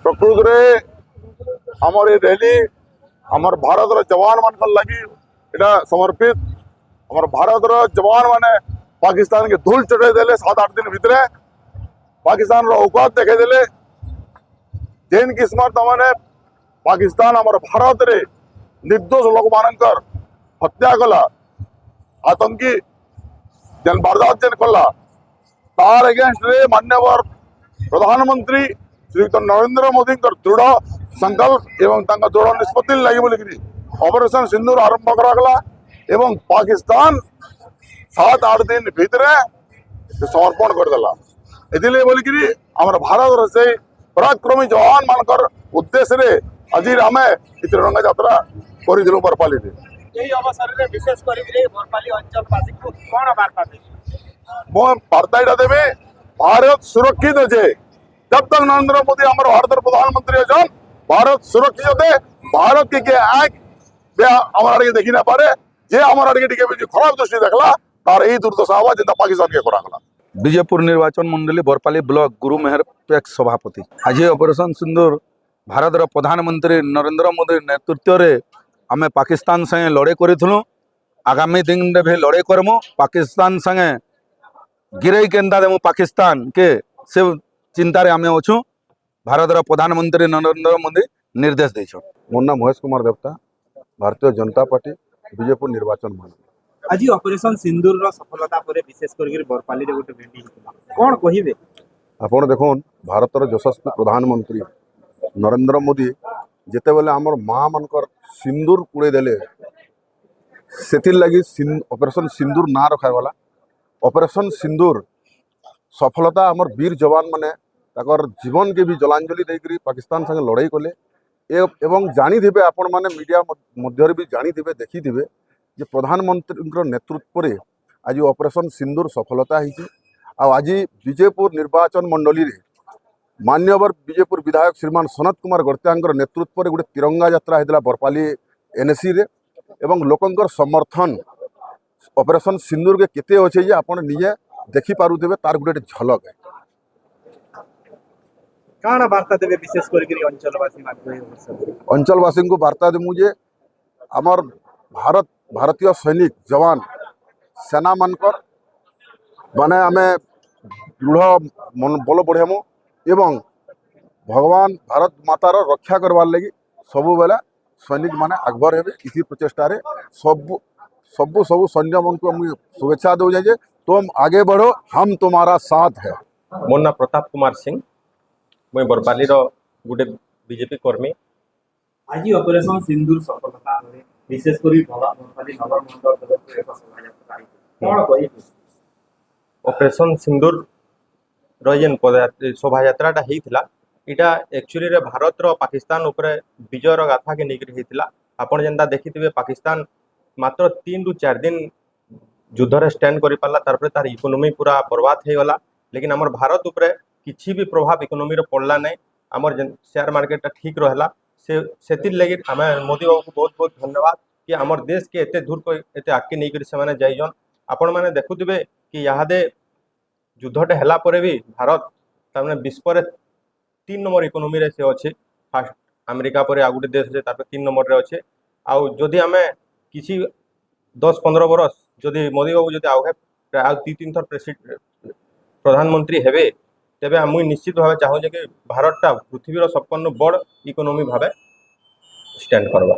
प्रकृति रे आमर ये रैली आमर भारत जवान मान लगी इटा समर्पित। आमर भारत जवान माने पाकिस्तान के धूल चढ़े देले 7-8 दिन भितर पाकिस्तान औकात देखे देले। जेन किस्मत मैंने पाकिस्तान आमर भारत रे निर्दोष लोक मानकर हत्या कला आतंकी जेन बर्दाश्त जेन कला तार एगेंस्ट रे मान्यवर प्रधानमंत्री श्रीयुक्त नरेंद्र मोदी दृढ़ संकल्प एवं दृढ़ निष्पत्ति लगी बोलिकी ऑपरेशन सिंदूर आरंभ करागला एवं पाकिस्तान 7-8 दिन भितर समर्पण करदेला। इसलिए बोलिकी आमर भारत से पराक्रमी जवान मानकर उद्देश्य रे आज आम तिरंगा यात्रा कर बरपाली विशेष बरपाली अंचलवासी को कौन वार्ता मो वार्ता यहाँ देवी भारत सुरक्षित अच्छे जब तक नरेंद्र मोदी हमारे भारत प्रधानमंत्री अच्छा भारत सुरक्षित होते भारत के आंख हमारे देखी ना पारे जे हमारे खराब दृष्टि देखला तार यही दुर्दशा हुआ जितना पाकिस्तान के करागला। विजयपुर निर्वाचन मंडली बरपाली ब्लॉक गुरु मेहर पैक्स सभापति आज ऑपरेशन सिंदूर भारत प्रधानमंत्री नरेंद्र मोदी नेतृत्व रे आमे पाकिस्तान संगे लड़े करूँ आगामी दिन में भी लड़े करमु पाकिस्तान संगे गिरई केन्दा देमु पाकिस्तान के से चिंतार आम अच्छू भारत प्रधानमंत्री नरेंद्र मोदी निर्देश देछन। मोर नाम महेश कुमार देवता भारतीय जनता पार्टी विजयपुर निर्वाचन मंडल। आज ऑपरेशन सिंदूर रो सफलता पर विशेष करके बरपाली रे गोटे भेटी कोन कहिबे आपण देखुन भारतर यशस्वी प्रधानमंत्री नरेंद्र मोदी जिते बेले आमर माँ मानकर सिंदूर उड़े देले सेथिर लगी ऑपरेशन सिंदूर ना रखागला। ऑपरेशन सिंदूर सफलता आमर वीर जवान माने ताकर जीवन के भी जलांजलि देकरी पाकिस्तान संगे लड़ाई कले एवं जानी आपण माने मीडिया मध्य भी जानी देखी जे प्रधानमंत्री नेतृत्व रे आज ऑपरेशन सिंदूर सफलता होती। आज विजयपुर निर्वाचन मंडली रे मान्यवर विजयपुर विधायक श्रीमान सनत कुमार गड़त्या नेतृत्व रे गोटे तिरंगा यात्रा होता बरपाली एनएसी रे एवं लोकंकर समर्थन ऑपरेशन सिंदूर के केते अच्छे जे आपण निजे देखी पारुथिबे तार गोटे झलक है। काना वार्ता देबे विशेष करके अंचलवासी को वार्ता देमु जे आमर भारतीय सैनिक जवान सेना मानकर माने आमे दृढ़ बल बढ़ामु एवं भगवान भारत मातार रक्षा करवार लगी सबु बेला सैनिक माने आगभर हेबे। इसी प्रचेष्टा रे सब सैन्य मन को शुभेच्छा दो जाए तुम आगे बढ़ो हम तुम्हारा साथ है। मोर ना प्रताप कुमार सिंह मैं बरपाली रो गोटे बीजेपी कर्मी। आज ऑपरेशन सिंदूर सफलता रे विशेष करी बरपाली नगर मंडल तरफ एक शोभा यात्रा कोन कहिबे ऑपरेशन सिंदूर रो जेन शोभा यात्राटा होता इटा एक्चुअली रे भारत रो पाकिस्तान उपरे विजय रो गाथा के निकरी होता। आपण जेनता देखिथिबे पाकिस्तान मात्र 3 ରୁ 4 दिन युद्ध रे स्टैंड करि पाला तारपर तार इकोनॉमी पूरा बर्बाद हो गला। लेकिन आमर भारत उपरे किसी भी प्रभाव इकोनॉमी रो पड़ला नहीं। आमर शेयर मार्केट ठीक रहला से लगी आम मोदी बाबू को बहुत बहुत धन्यवाद कि आमर देश के एते दूर को एते आगे नहीं करी से जाइजन। आपण मैंने देखुथिबे कि यादे युद्धटे हैला परे भी भारत तारमाने विश्व रे 3 नंबर इकोनॉमी रे से अच्छे फास्ट अमेरिका पर आ गोटे देश है तापर 3 नंबर रे अच्छे। आउ जदि आम किसी 10-15 बरस जदि मोदी बाबू जदि आउ 2-3 थर प्रधानमंत्री हेबे तेबे मुई निश्चित भाव चाहूँ कि भारतटा पृथ्वीर सबकन बड़ इकोनॉमी भाव स्टैंड करवा।